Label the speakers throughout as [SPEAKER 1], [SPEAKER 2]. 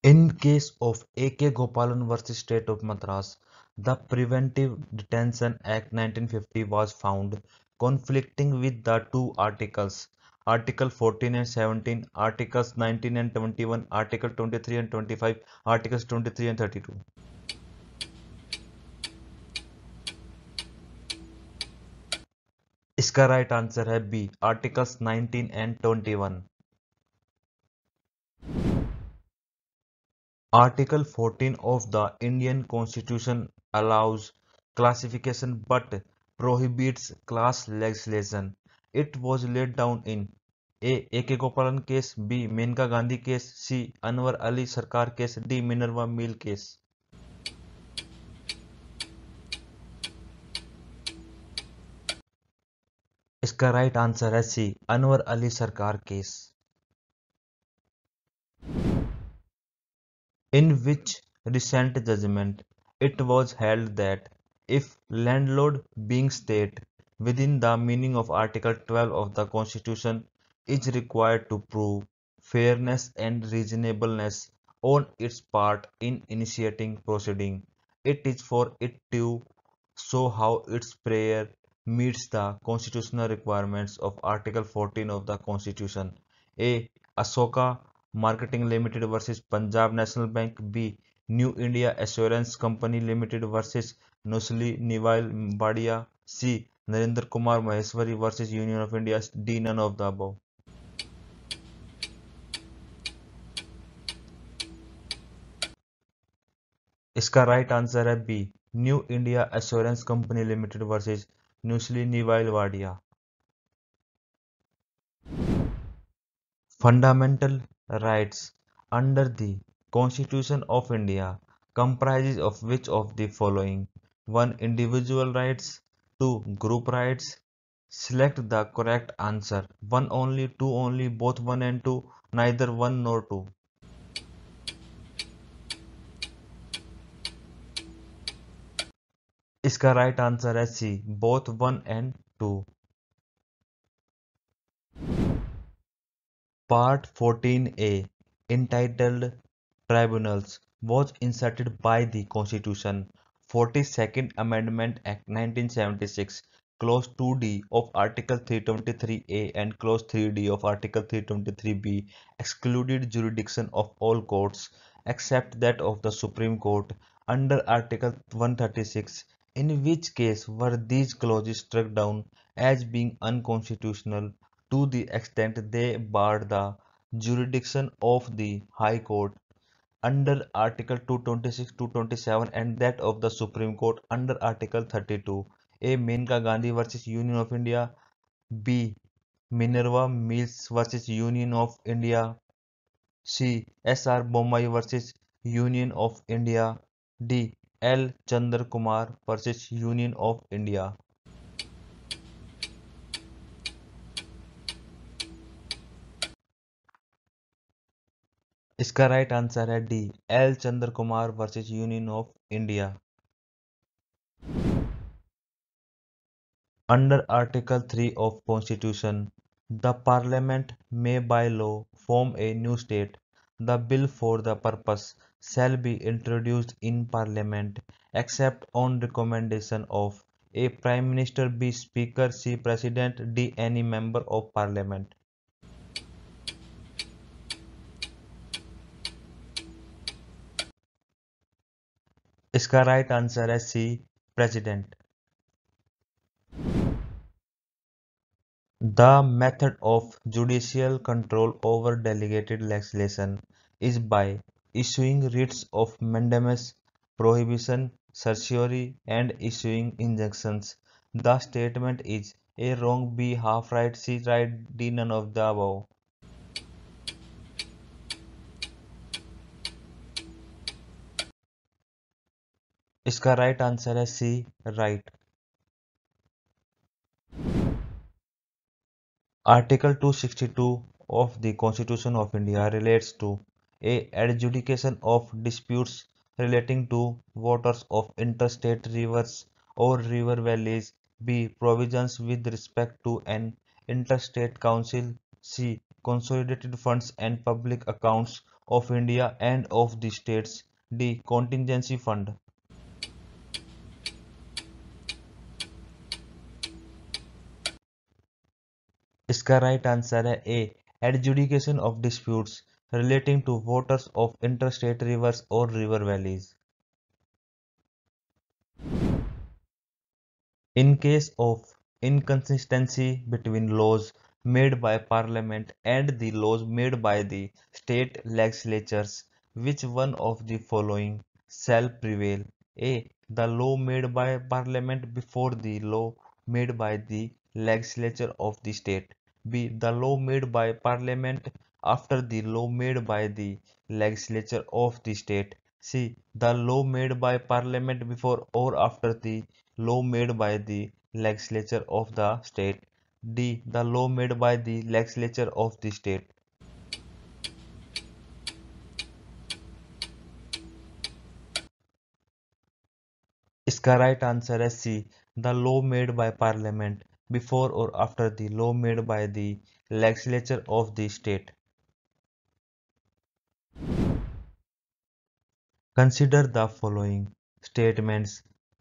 [SPEAKER 1] In case of A.K. Gopalan versus State of Madras, the Preventive Detention Act 1950 was found conflicting with the two articles, Article 14 and 17, Articles 19 and 21, Article 23 and 25, Articles 23 and 32. इसका right answer है B, articles 19 and 21. Article 14 of the Indian Constitution allows classification but prohibits class legislation. It was laid down in A. A.K. Gopalan case, B. Menka Gandhi case, C. Anwar Ali Sarkar case, D. Minerva Mill case. इसका right answer है सी, अनवर अली सरकार case. In which recent judgment it was held that if landlord being state within the meaning of Article 12 of the Constitution is required to prove fairness and reasonableness on its part in initiating proceeding, it is for it to show how its prayer meets the constitutional requirements of Article 14 of the Constitution. A. Asoka Marketing Limited versus Punjab National Bank. B. New India Assurance Company Limited versus Nusli Nival Badia. C. Narendra Kumar Maheswari versus Union of India. D. None of the above. इसका right answer है B, new India assurance company limited versus Nusli Neville Wadia. Fundamental rights under the Constitution of India comprises of which of the following? 1. Individual rights. 2. Group rights. Select the correct answer. 1 only, 2 only, both 1 and 2, neither 1 nor 2. इसका right answer है सी, both 1 and 2. Part 14A, entitled Tribunals, was inserted by the Constitution 42nd Amendment Act 1976, Clause 2D of Article 323A and Clause 3D of Article 323B excluded jurisdiction of all courts except that of the Supreme Court under Article 136, in which case were these clauses struck down as being unconstitutional to the extent they barred the jurisdiction of the High Court under Article 226, 227 and that of the Supreme Court under Article 32. A. Menka Gandhi versus Union of India. B. Minerva Mills versus Union of India. C. S.R. Bommai versus Union of India. D. L. Chandra Kumar versus Union of India. इसका right answer है D, L Chandra Kumar versus union of India. Under article 3 of constitution, the parliament may by law form a new state. The bill for the purpose shall be introduced in parliament except on recommendation of A. Prime Minister, B. Speaker, C. President, D. any member of parliament. इसका right answer है सी, president. The method of judicial control over delegated legislation is by issuing writs of mandamus, prohibition, certiorari, and issuing injunctions. The statement is A. Wrong, B. Half right, C. Right, D. None of the above. इसका right answer है सी, right. Article 262 of the Constitution of India relates to A. Adjudication of disputes relating to waters of interstate rivers or river valleys. B. Provisions with respect to an interstate council. C. Consolidated funds and public accounts of India and of the states. D. Contingency fund. इसका right answer है A, adjudication of disputes relating to waters of interstate rivers or river valleys. In case of inconsistency between laws made by Parliament and the laws made by the state legislatures, which one of the following shall prevail? A. The law made by Parliament before the law made by the legislature of the state. B. The law made by Parliament after the law made by the legislature of the state. C. The law made by Parliament before or after the law made by the legislature of the state. D. The law made by the legislature of the state. इसका right answer है C, the law made by parliament before or after the law made by the legislature of the state. Consider the following statements.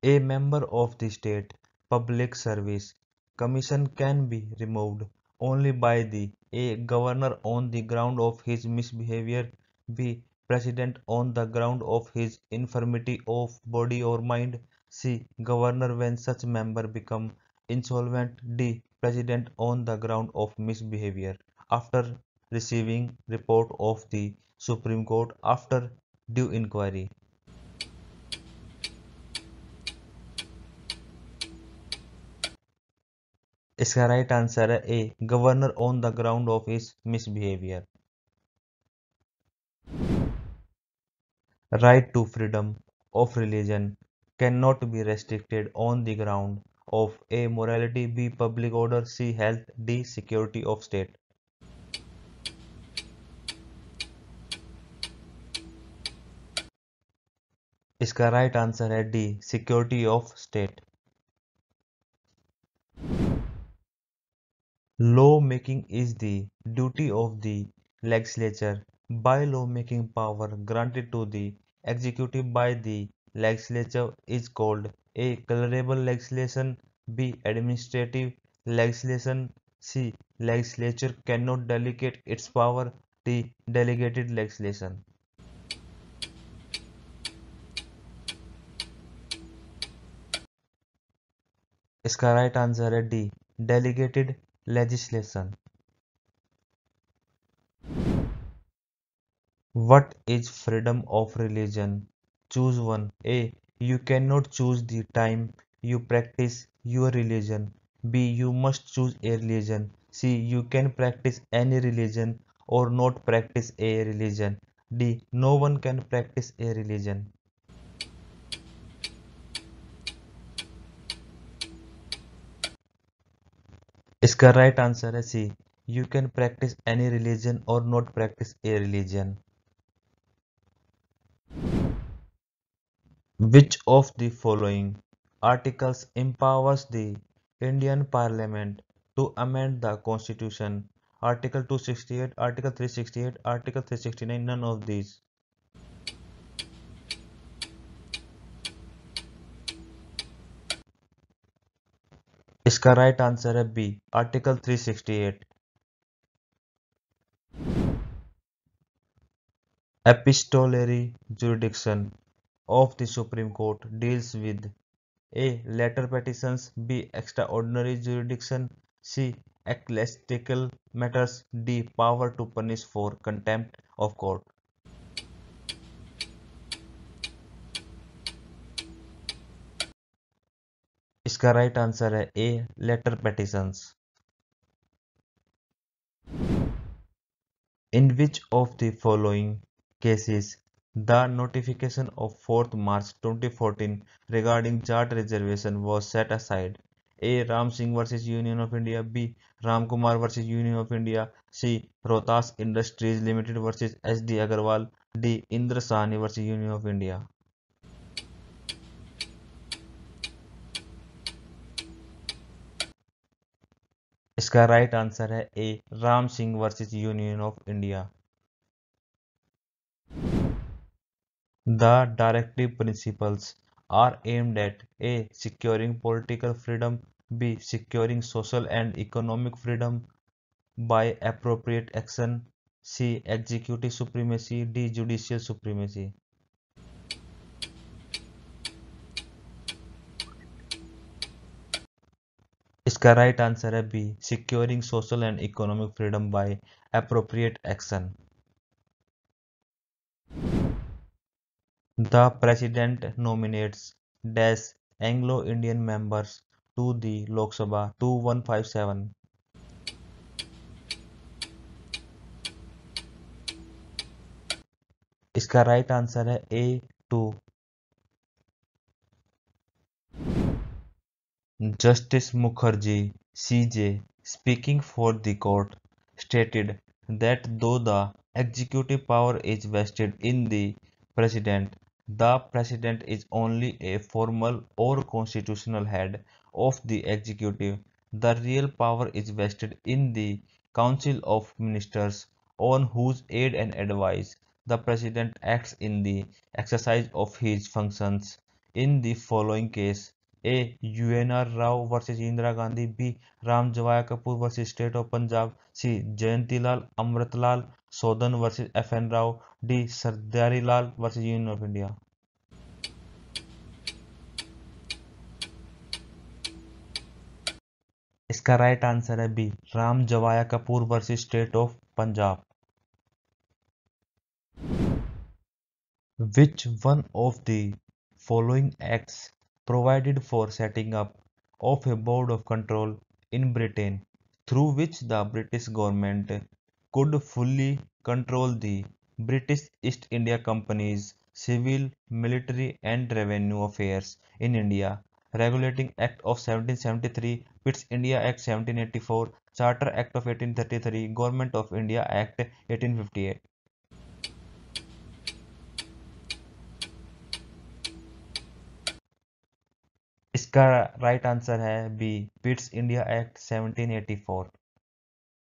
[SPEAKER 1] A member of the state public service commission can be removed only by the A. Governor on the ground of his misbehavior, B. President on the ground of his infirmity of body or mind, C. Governor when such member become insolvent, D. President on the ground of misbehavior. After receiving report of the Supreme Court after due inquiry. इसका right answer है A, governor on the ground of his misbehaviour. Right to freedom of religion can not be restricted on the ground of A morality, B public order, C health, D security of state. इसका right answer है D, security of state. Law making is the duty of the legislature. By law making power granted to the executive by the legislature is called A. Colorable legislation, B. Administrative legislation, C. Legislature cannot delegate its power, D. Delegated legislation. इसका right answer है D, delegated legislation. What is freedom of religion? Choose one. A. You cannot choose the time you practice your religion. B. You must choose a religion. C. You can practice any religion or not practice a religion. D. No one can practice a religion. इसका right answer है C, you can practise any religion or not practise a religion. Which of the following articles empowers the Indian Parliament to amend the Constitution? Article 268, Article 368, Article 369, none of these. इसका right answer है B, article 368. Epistolary jurisdiction of the Supreme Court deals with A. Letter petitions, B. Extraordinary jurisdiction, C. Ecclesiastical matters, D. Power to punish for contempt of court. इसका right answer है ए, letter petitions. In which of the following cases the notification of 4th March 2014 regarding Jat reservation was set aside? A. Ram Singh versus Union of India, B. Ram Kumar versus Union of India, C. Rohtas Industries Limited versus SD Agarwal, D. Indra Sahni versus Union of India. इसका right answer है A, Ram Singh versus union of India. The directive principles are aimed at A. Securing political freedom, B. Securing social and economic freedom by appropriate action, C. Executive supremacy, D. Judicial supremacy। इसका right answer है B, securing social and economic freedom by appropriate action। The President nominates dash Anglo-Indian members to the Lok Sabha 2157। इसका right answer है ए, 2। Justice Mukherjee, CJ, speaking for the court, stated that though the executive power is vested in the president is only a formal or constitutional head of the executive. The real power is vested in the Council of Ministers, on whose aid and advice the president acts in the exercise of his functions. In the following case, A. UNR Rao versus Indira Gandhi, B. Ram Jawaya Kapoor versus State of Punjab, C. Jayantilal Amritlal Sodan versus FN Rao, D. Sardari Lal versus Union of India। इसका right answer है B, Ram Jawaya Kapur versus state of Punjab. Which one of the following acts provided for setting up of a board of control in Britain, through which the British government could fully control the British East India Company's civil, military and revenue affairs in India? Regulating Act of 1773, Pitt's India Act 1784, Charter Act of 1833, Government of India Act 1858। इसका right answer है B, Pitt's India act 1784।